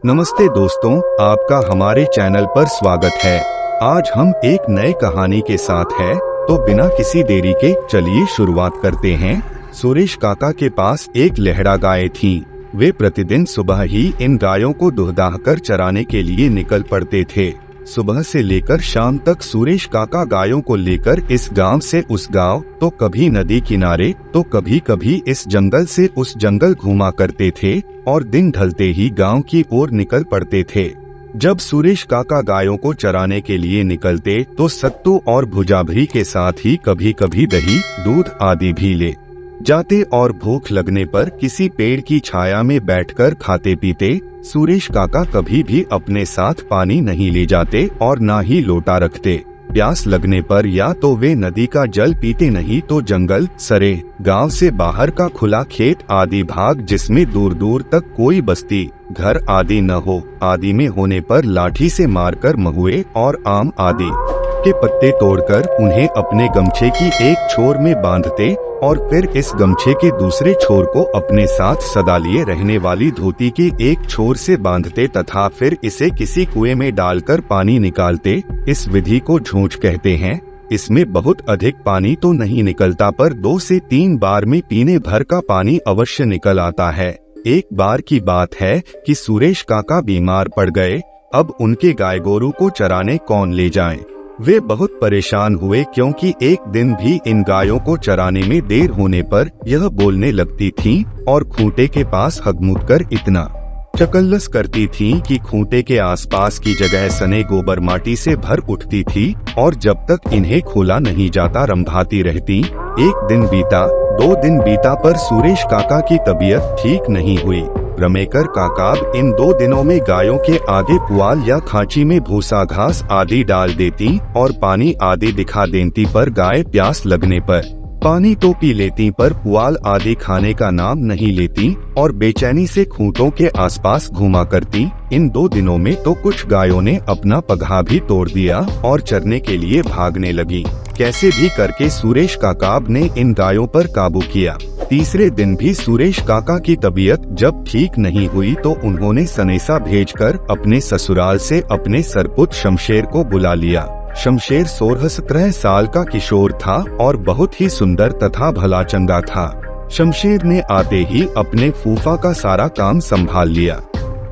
नमस्ते दोस्तों, आपका हमारे चैनल पर स्वागत है। आज हम एक नए कहानी के साथ है, तो बिना किसी देरी के चलिए शुरुआत करते हैं। सुरेश काका के पास एक लेहड़ा गाय थी। वे प्रतिदिन सुबह ही इन गायों को दुहदाह कर चराने के लिए निकल पड़ते थे। सुबह से लेकर शाम तक सुरेश काका गायों को लेकर इस गांव से उस गांव, तो कभी नदी किनारे तो कभी कभी इस जंगल से उस जंगल घूमा करते थे और दिन ढलते ही गांव की ओर निकल पड़ते थे। जब सुरेश काका गायों को चराने के लिए निकलते तो सत्तू और भुजाभरी के साथ ही कभी कभी दही, दूध आदि भी ले जाते और भूख लगने पर किसी पेड़ की छाया में बैठकर खाते पीते। सुरेश काका कभी भी अपने साथ पानी नहीं ले जाते और ना ही लोटा रखते। प्यास लगने पर या तो वे नदी का जल पीते, नहीं तो जंगल, सरे, गांव से बाहर का खुला खेत आदि भाग जिसमें दूर दूर तक कोई बस्ती, घर आदि न हो आदि में होने पर लाठी से मारकर महुए और आम आदि के पत्ते तोड़कर उन्हें अपने गमछे की एक छोर में बांधते और फिर इस गमछे के दूसरे छोर को अपने साथ सदा लिए रहने वाली धोती की एक छोर से बांधते तथा फिर इसे किसी कुएं में डालकर पानी निकालते। इस विधि को झूंझ कहते हैं। इसमें बहुत अधिक पानी तो नहीं निकलता, पर 2 से 3 बार में पीने भर का पानी अवश्य निकल आता है। एक बार की बात है कि सुरेश काका बीमार पड़ गए। अब उनके गाय गोरू को चराने कौन ले जाए। वे बहुत परेशान हुए, क्योंकि एक दिन भी इन गायों को चराने में देर होने पर यह बोलने लगती थीं और खूंटे के पास हगमुग कर इतना चकल्लस करती थीं कि खूंटे के आसपास की जगह सने गोबर माटी से भर उठती थी और जब तक इन्हें खोला नहीं जाता रंभाती रहती। एक दिन बीता, 2 दिन बीता, पर सुरेश काका की तबीयत ठीक नहीं हुई। रमेकर काकाब इन 2 दिनों में गायों के आगे पुआल या खांची में भूसा घास आदि डाल देती और पानी आदि दिखा देती, पर गाय प्यास लगने पर पानी तो पी लेती, पर पुआल आदि खाने का नाम नहीं लेती और बेचैनी से खूंटों के आसपास घूमा करती। इन 2 दिनों में तो कुछ गायों ने अपना पगहा भी तोड़ दिया और चरने के लिए भागने लगी। कैसे भी करके सुरेश काकाब ने इन गायों पर काबू किया। तीसरे दिन भी सुरेश काका की तबीयत जब ठीक नहीं हुई तो उन्होंने सनेसा भेजकर अपने ससुराल से अपने सरपुत शमशेर को बुला लिया। शमशेर 16-17 साल का किशोर था और बहुत ही सुंदर तथा भला चंगा था। शमशेर ने आते ही अपने फूफा का सारा काम संभाल लिया।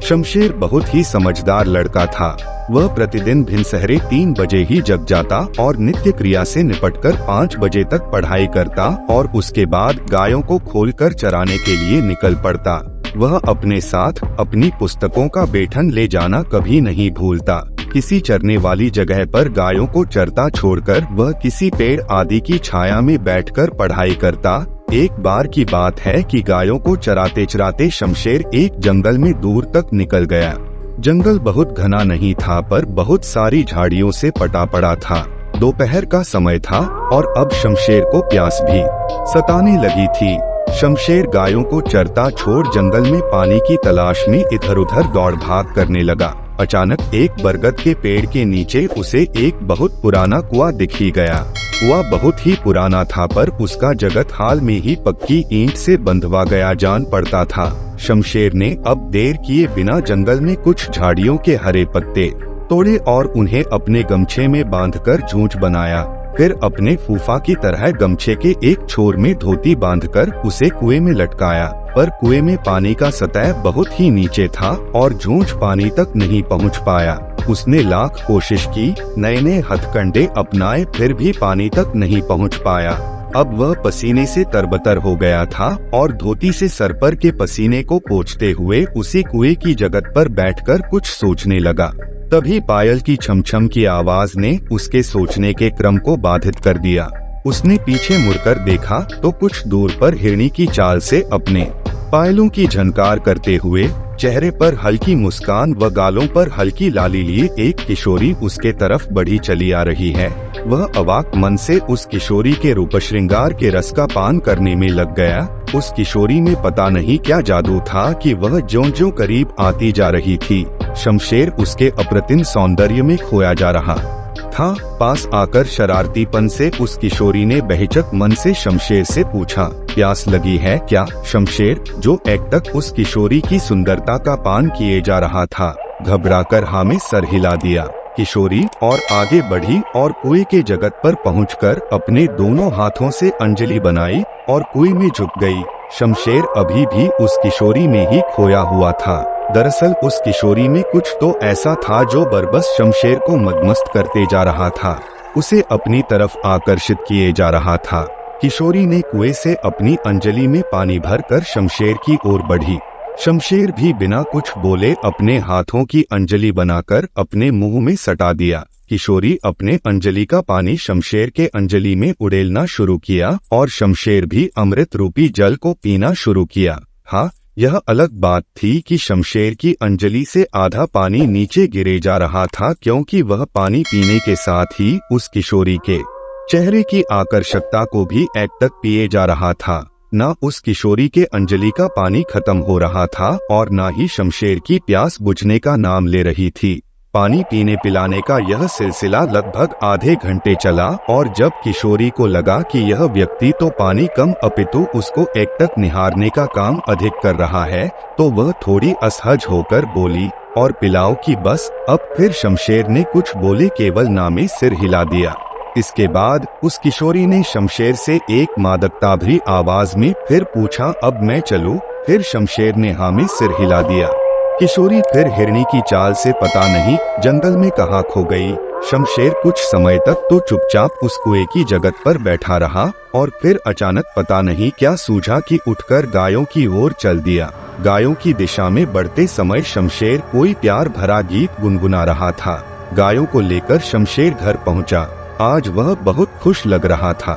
शमशेर बहुत ही समझदार लड़का था। वह प्रतिदिन भिनसहरे 3 बजे ही जग जाता और नित्य क्रिया से निपटकर 5 बजे तक पढ़ाई करता और उसके बाद गायों को खोलकर चराने के लिए निकल पड़ता। वह अपने साथ अपनी पुस्तकों का बेठन ले जाना कभी नहीं भूलता। किसी चरने वाली जगह पर गायों को चरता छोड़कर वह किसी पेड़ आदि की छाया में बैठकर पढ़ाई करता। एक बार की बात है कि गायों को चराते चराते शमशेर एक जंगल में दूर तक निकल गया। जंगल बहुत घना नहीं था, पर बहुत सारी झाड़ियों से पटा पड़ा था। दोपहर का समय था और अब शमशेर को प्यास भी सताने लगी थी। शमशेर गायों को चरता छोड़ जंगल में पानी की तलाश में इधर उधर दौड़ भाग करने लगा। अचानक एक बरगद के पेड़ के नीचे उसे एक बहुत पुराना कुआं दिख ही गया। कुआं बहुत ही पुराना था, पर उसका जगत हाल में ही पक्की ईंट से बंधवा गया जान पड़ता था। शमशेर ने अब देर किए बिना जंगल में कुछ झाड़ियों के हरे पत्ते तोड़े और उन्हें अपने गमछे में बांधकर झूंझ बनाया। फिर अपने फूफा की तरह गमछे के एक छोर में धोती बांधकर उसे कुएं में लटकाया, पर कुएं में पानी का सतह बहुत ही नीचे था और झूंझ पानी तक नहीं पहुंच पाया। उसने लाख कोशिश की, नए नए हथकंडे अपनाए, फिर भी पानी तक नहीं पहुंच पाया। अब वह पसीने से तरबतर हो गया था और धोती से सर पर के पसीने को पोंछते हुए उसी कुएं की जगत पर बैठकर कुछ सोचने लगा। तभी पायल की छमछम की आवाज ने उसके सोचने के क्रम को बाधित कर दिया। उसने पीछे मुड़कर देखा तो कुछ दूर पर हिरनी की चाल से अपने पायलों की झनकार करते हुए, चेहरे पर हल्की मुस्कान व गालों पर हल्की लाली लिए एक किशोरी उसके तरफ बढ़ी चली आ रही है। वह अवाक मन से उस किशोरी के रूप श्रृंगार के रस का पान करने में लग गया। उस किशोरी में पता नहीं क्या जादू था कि वह ज्यों-ज्यों करीब आती जा रही थी, शमशेर उसके अप्रतिम सौंदर्य में खोया जा रहा था। पास आकर शरारतीपन से उस किशोरी ने बेहिचक मन से शमशेर से पूछा, प्यास लगी है क्या? शमशेर, जो एकटक उस किशोरी की सुंदरता का पान किए जा रहा था, घबराकर हाँ में सर हिला दिया। किशोरी और आगे बढ़ी और कुएं के जगत पर पहुंचकर अपने दोनों हाथों से अंजलि बनाई और कुएं में झुक गई। शमशेर अभी भी उस किशोरी में ही खोया हुआ था। दरअसल उस किशोरी में कुछ तो ऐसा था जो बरबस शमशेर को मदमस्त करते जा रहा था, उसे अपनी तरफ आकर्षित किए जा रहा था। किशोरी ने कुएं से अपनी अंजलि में पानी भरकर शमशेर की ओर बढ़ी। शमशेर भी बिना कुछ बोले अपने हाथों की अंजलि बनाकर अपने मुंह में सटा दिया। किशोरी अपने अंजलि का पानी शमशेर के अंजलि में उड़ेलना शुरू किया और शमशेर भी अमृत रूपी जल को पीना शुरू किया। हाँ, यह अलग बात थी कि शमशेर की अंजलि से आधा पानी नीचे गिरे जा रहा था, क्योंकि वह पानी पीने के साथ ही उस किशोरी के चेहरे की आकर्षकता को भी एकटक पिए जा रहा था। न उस किशोरी के अंजलि का पानी खत्म हो रहा था और न ही शमशेर की प्यास बुझने का नाम ले रही थी। पानी पीने पिलाने का यह सिलसिला लगभग आधे घंटे चला और जब किशोरी को लगा कि यह व्यक्ति तो पानी कम अपितु उसको एकटक निहारने का काम अधिक कर रहा है, तो वह थोड़ी असहज होकर बोली, और पिलाओ कि बस। अब फिर शमशेर ने कुछ बोले केवल नामे सिर हिला दिया। इसके बाद उस किशोरी ने शमशेर से एक मादकता भरी आवाज में फिर पूछा, अब मैं चलूं? फिर शमशेर ने हाँ में सिर हिला दिया। किशोरी फिर हिरनी की चाल से पता नहीं जंगल में कहाँ खो गई। शमशेर कुछ समय तक तो चुपचाप उस कुएं की जगत पर बैठा रहा और फिर अचानक पता नहीं क्या सूझा कि उठकर गायों की ओर चल दिया। गायों की दिशा में बढ़ते समय शमशेर कोई प्यार भरा गीत गुनगुना रहा था। गायों को लेकर शमशेर घर पहुंचा। आज वह बहुत खुश लग रहा था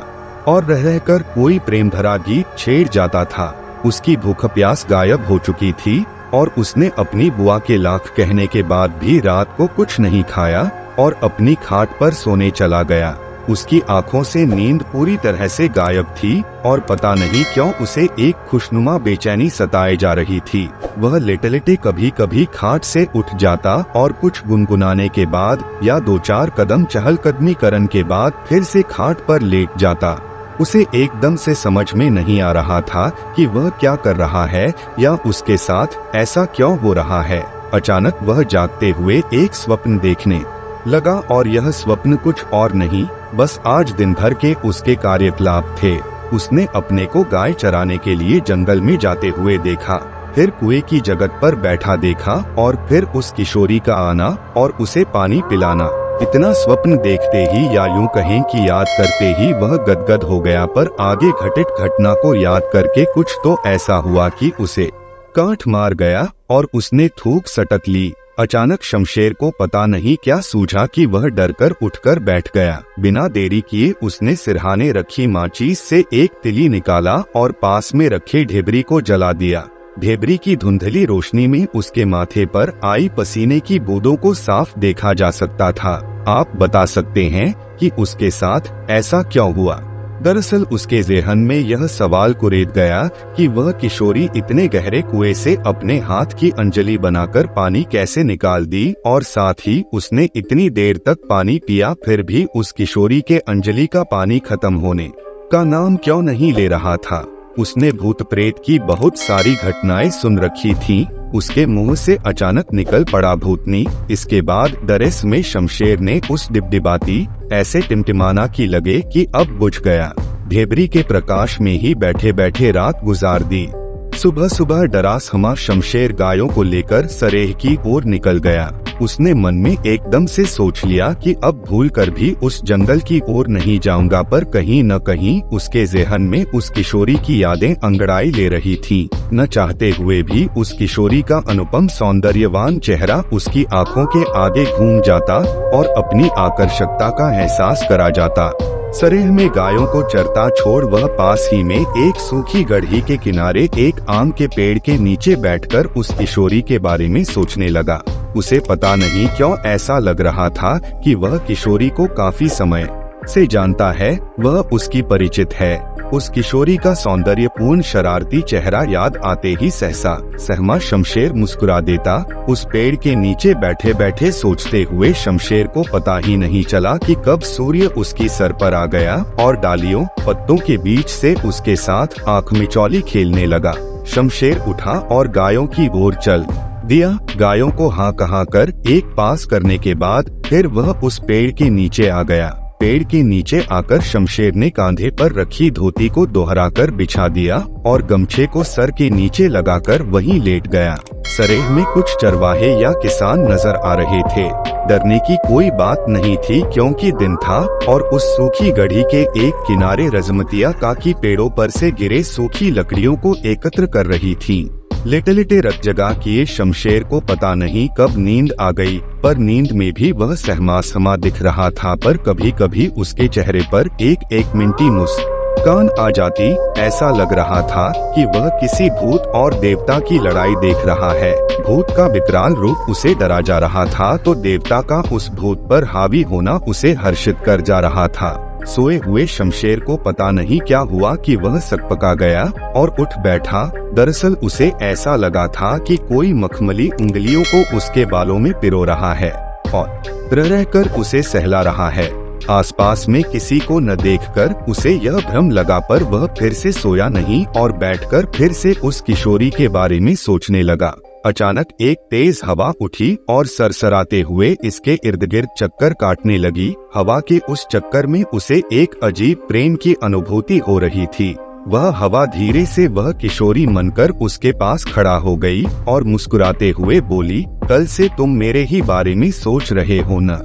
और रह रहकर कोई प्रेम भरा गीत छेड़ जाता था। उसकी भूख प्यास गायब हो चुकी थी और उसने अपनी बुआ के लाख कहने के बाद भी रात को कुछ नहीं खाया और अपनी खाट पर सोने चला गया। उसकी आंखों से नींद पूरी तरह से गायब थी और पता नहीं क्यों उसे एक खुशनुमा बेचैनी सताए जा रही थी। वह लेटे लेटे कभी कभी खाट से उठ जाता और कुछ गुनगुनाने के बाद या दो चार कदम चहलकदमी करने के बाद फिर से खाट पर लेट जाता। उसे एकदम से समझ में नहीं आ रहा था कि वह क्या कर रहा है या उसके साथ ऐसा क्यों हो रहा है। अचानक वह जागते हुए एक स्वप्न देखने लगा और यह स्वप्न कुछ और नहीं, बस आज दिन भर के उसके कार्यकलाप थे। उसने अपने को गाय चराने के लिए जंगल में जाते हुए देखा, फिर कुएं की जगत पर बैठा देखा और फिर उस किशोरी का आना और उसे पानी पिलाना। इतना स्वप्न देखते ही या यूं कहें कि याद करते ही वह गदगद हो गया, पर आगे घटित घटना को याद करके कुछ तो ऐसा हुआ कि उसे कांट मार गया और उसने थूक सटक ली। अचानक शमशेर को पता नहीं क्या सूझा कि वह डरकर उठकर बैठ गया। बिना देरी किए उसने सिरहाने रखी माचिस से एक तिली निकाला और पास में रखे ढेबरी को जला दिया। ढेबरी की धुंधली रोशनी में उसके माथे पर आई पसीने की बूंदों को साफ देखा जा सकता था। आप बता सकते हैं कि उसके साथ ऐसा क्यों हुआ? दरअसल उसके ज़हन में यह सवाल कुरेद गया कि वह किशोरी इतने गहरे कुएं से अपने हाथ की अंजलि बनाकर पानी कैसे निकाल दी, और साथ ही उसने इतनी देर तक पानी पिया फिर भी उस किशोरी के अंजलि का पानी खत्म होने का नाम क्यों नहीं ले रहा था। उसने भूत प्रेत की बहुत सारी घटनाएं सुन रखी थीं। उसके मुंह से अचानक निकल पड़ा भूतनी। इसके बाद दरस में शमशेर ने उस डिबडिबाती ऐसे टिमटिमाना की लगे कि अब बुझ गया। ढेबरी के प्रकाश में ही बैठे बैठे रात गुजार दी। सुबह सुबह डरा समा शमशेर गायों को लेकर सरेह की ओर निकल गया। उसने मन में एकदम से सोच लिया कि अब भूल कर भी उस जंगल की ओर नहीं जाऊंगा, पर कहीं न कहीं उसके ज़हन में उस किशोरी की यादें अंगड़ाई ले रही थीं। न चाहते हुए भी उस किशोरी का अनुपम सौंदर्यवान चेहरा उसकी आंखों के आगे घूम जाता और अपनी आकर्षकता का एहसास करा जाता। सरेह में गायों को चरता छोड़ वह पास ही में एक सूखी गढ़ी के किनारे एक आम के पेड़ के नीचे बैठकर उस किशोरी के बारे में सोचने लगा। उसे पता नहीं क्यों ऐसा लग रहा था कि वह किशोरी को काफी समय से जानता है वह उसकी परिचित है। उस किशोरी का सौंदर्यपूर्ण शरारती चेहरा याद आते ही सहसा सहमा शमशेर मुस्कुरा देता। उस पेड़ के नीचे बैठे बैठे सोचते हुए शमशेर को पता ही नहीं चला कि कब सूर्य उसकी सर पर आ गया और डालियों पत्तों के बीच से उसके साथ आँख मिचौली खेलने लगा। शमशेर उठा और गायों की ओर चल दिया। गायों को हाँ कहा कर एक पास करने के बाद फिर वह उस पेड़ के नीचे आ गया। पेड़ के नीचे आकर शमशेर ने कांधे पर रखी धोती को दोहराकर बिछा दिया और गमछे को सर के नीचे लगाकर वहीं लेट गया। सरेह में कुछ चरवाहे या किसान नजर आ रहे थे। डरने की कोई बात नहीं थी क्योंकि दिन था और उस सूखी गढ़ी के एक किनारे रजमतिया काकी पेड़ों पर से गिरे सूखी लकड़ियों को एकत्र कर रही थी। लेटे-लेटे रत जगा किए शमशेर को पता नहीं कब नींद आ गई, पर नींद में भी वह सहमा दिख रहा था। पर कभी कभी उसके चेहरे पर एक मिनटी मुस्कान आ जाती। ऐसा लग रहा था कि वह किसी भूत और देवता की लड़ाई देख रहा है। भूत का विकराल रूप उसे डरा जा रहा था तो देवता का उस भूत पर हावी होना उसे हर्षित कर जा रहा था। सोए हुए शमशेर को पता नहीं क्या हुआ कि वह सकपका गया और उठ बैठा। दरअसल उसे ऐसा लगा था कि कोई मखमली उंगलियों को उसके बालों में पिरो रहा है और रह कर उसे सहला रहा है। आसपास में किसी को न देखकर उसे यह भ्रम लगा, पर वह फिर से सोया नहीं और बैठकर फिर से उस किशोरी के बारे में सोचने लगा। अचानक एक तेज हवा उठी और सरसराते हुए इसके इर्द गिर्द चक्कर काटने लगी। हवा के उस चक्कर में उसे एक अजीब प्रेम की अनुभूति हो रही थी। वह हवा धीरे से वह किशोरी मनकर उसके पास खड़ा हो गई और मुस्कुराते हुए बोली, कल से तुम मेरे ही बारे में सोच रहे हो न?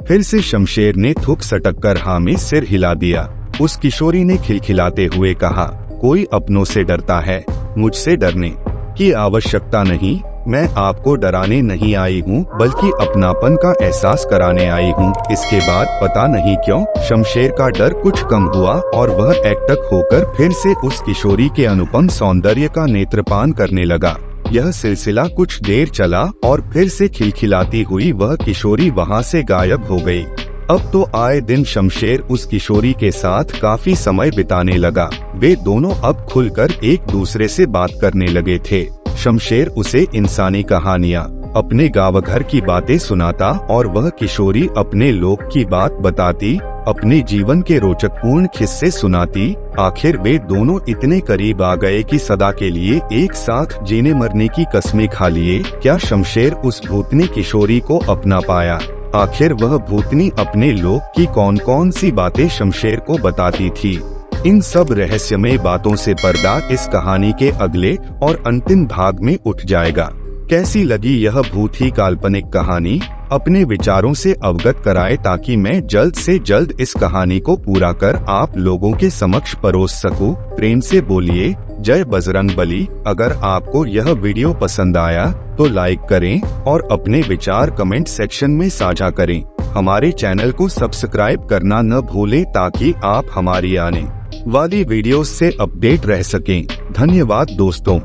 फिर से शमशेर ने थुक सटक कर हाँ में सिर हिला दिया। उस किशोरी ने खिलखिलाते हुए कहा, कोई अपनों से डरता है, मुझसे डरने की आवश्यकता नहीं। मैं आपको डराने नहीं आई हूँ बल्कि अपनापन का एहसास कराने आई हूँ। इसके बाद पता नहीं क्यों शमशेर का डर कुछ कम हुआ और वह एकटक होकर फिर से उस किशोरी के अनुपम सौंदर्य का नेत्रपान करने लगा। यह सिलसिला कुछ देर चला और फिर से खिलखिलाती हुई वह किशोरी वहाँ से गायब हो गई। अब तो आए दिन शमशेर उस किशोरी के साथ काफी समय बिताने लगा। वे दोनों अब खुलकर एक दूसरे से बात करने लगे थे। शमशेर उसे इंसानी कहानियाँ, अपने गाँव घर की बातें सुनाता और वह किशोरी अपने लोक की बात बताती, अपने जीवन के रोचकपूर्ण किस्से सुनाती। आखिर वे दोनों इतने करीब आ गए कि सदा के लिए एक साथ जीने मरने की कस्में खा लिए। क्या शमशेर उस भूतनी किशोरी को अपना पाया? आखिर वह भूतनी अपने लोक की कौन कौन सी बातें शमशेर को बताती थी? इन सब रहस्यमय बातों से पर्दा इस कहानी के अगले और अंतिम भाग में उठ जाएगा। कैसी लगी यह भूत ही काल्पनिक कहानी? अपने विचारों से अवगत कराए ताकि मैं जल्द से जल्द इस कहानी को पूरा कर आप लोगों के समक्ष परोस सकूं। प्रेम से बोलिए जय बजरंगबली। अगर आपको यह वीडियो पसंद आया तो लाइक करें और अपने विचार कमेंट सेक्शन में साझा करें। हमारे चैनल को सब्सक्राइब करना न भूलें ताकि आप हमारी आने वाली वीडियोस से अपडेट रह सकें। धन्यवाद दोस्तों।